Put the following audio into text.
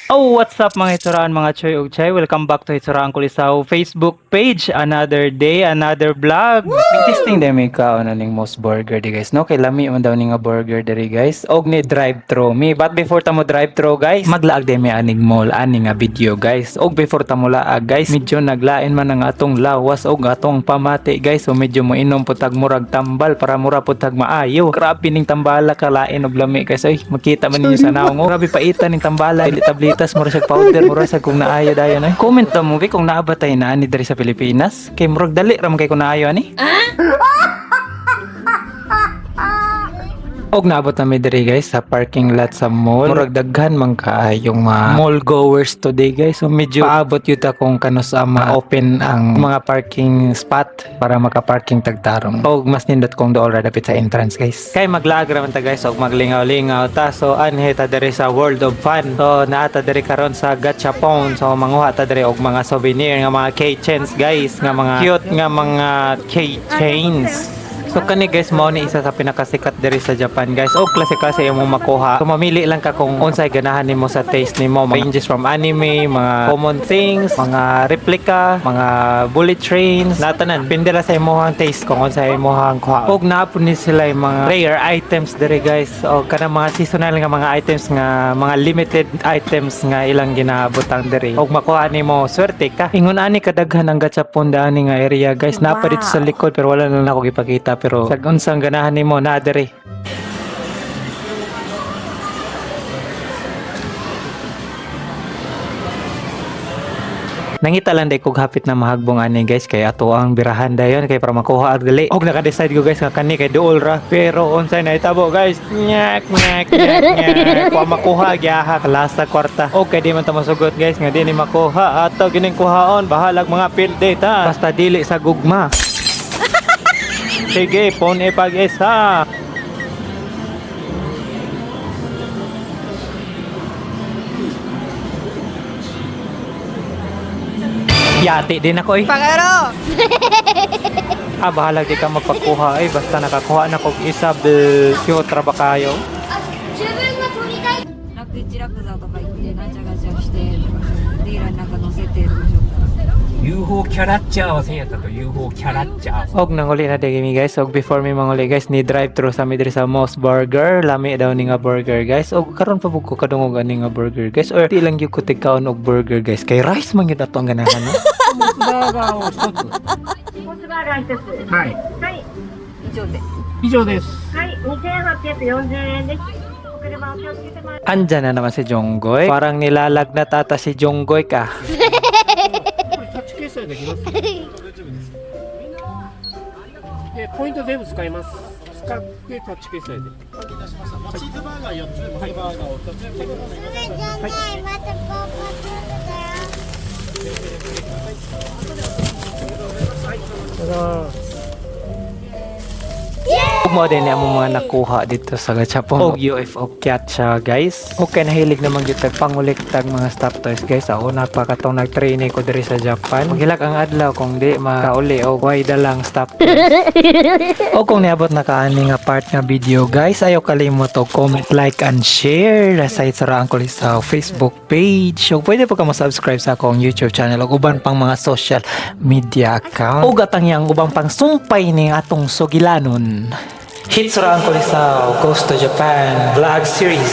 Oh, what's up mga Hitsuraan, mga Choy ug Chay? Welcome back to Hitsuraan Kulisaw Facebook page. Another day, another vlog. Nagtisting din may kaon ning most burger di guys. No, kay lami man daw ning nga burger diri guys. Og ni drive-thru mi. But before ta mo drive-thru guys, maglaag din mi aning mall ani nga video guys. Og before ta mo laag guys, medyo naglain man ang atong lawas og atong pamati guys. So medyo mo inom putag murag tambal para mura putag maayo. Grabe ning tambala kalain og lami guys. Ay, makita man ninyo sa naong. Grabe paitan ning tambala. Tablitas mura sa powder, mura sa kung naayo dayon ay. Comment ta mo kung naabatay na ani diri sa Pilipinas. Kay murag dali ra man kay kung naayo ani. Og naabot na mi diri guys sa parking lot sa mall. Murag daghan man kaayong mga mall goers today guys. So medyo paabot yun ta kung kano sa ma-open ang mga parking spot para maka-parking tagtarong. Og mas nindot kung dool ra dapit sa entrance guys. Kay maglaag ra man ta guys og maglingaw-lingaw ta. So anhe ta diri sa World of Fun. So naata diri karon sa Gachapon. So manguha ta diri og mga souvenir nga mga keychains guys, nga mga cute nga mga keychains. So kani guys mao ni isa sa pinakasikat diri sa Japan guys. Og klase-klase imong makuha. So mamili lang ka kung unsay ganahan nimo sa taste nimo. Ranges from anime, mga common things, mga replica, mga bullet trains, natanan. Pindi ra sa imong taste kung unsay imong kuha. Og naapon ni sila yung mga rare items diri guys. Og kanang mga seasonal nga mga items nga mga limited items nga ilang ginabutang diri. Og makuha nimo swerte ka. Ingon ani kadaghan ang Gachapon daani nga area guys. Napa dito sa likod pero wala na ako gipakita. Pero sa unsang ganahan nimo na diri. Nangita lang day kog hapit na mahagbong ani guys kay ato ang birahan dayon kay para makuha og dali. Og naka-decide ko guys nga kani kay duol ra pero unsay nahitabo guys. Nyak nyak nyak. Wa makuha gyaha lasa kwarta. Og kay di man ta masugot guys nga di ni makuha ato gining kuhaon bahalag mga field day ta. Basta dili sa gugma. Sige, pon ipag-isa. Yati din ako eh. Pangaro! Bahala di ka magpakuha eh. Basta nakakuha na kog isa Kyotra ba kayo? 楽一楽座とか行ってなんちゃがちゃしてディーラーになんか乗せてとかしよったら UFO キャラッチャーはせんやったと UFO キャラッチャー Og nanguli na digi mi guys. Og before mi manguli guys ni drive thru sa mi diri sa Moss Burger. Lami daw ni nga burger guys. Og karon pa pug ko kadungog ani nga burger guys. Or di lang gyud ko tigkaon og burger guys. Kay rice man gyud ato ang ganahan no. モスバーガーを一つモスバーガー一つ。はいはい。以上で以上ですはい。2840円です。お車お気をつけてまいります。 Andyan na naman si Jonggoy. Parang nilalagnat ata si Jonggoy ka. これタッチ決済できますでポイント全部使います使ってタッチ決済でチーズバーガー4つ、モスバーガーを2つ、Ug mo din ang mga nakuha dito sa Gachapon. Og UFO cat siya guys. Okay nahilig naman gyud tag panguliktag mga stop toys guys. Ako napakatong nag-training ko diri sa Japan. Maghilag ang adlaw kung di makauli og why da lang stop toys. O kung niabot na kaani nga part nga video guys, ayaw kalimot og comment, like and share sa Hitsuraan Kulisaw Facebook page. O pwede po ka mo-subscribe sa akong YouTube channel ug uban pang mga social media account. Ug atang yang ubang pang sumpay ning atong sugilanon. Hitsuraan Kulisaw Goes to Japan Vlog Series.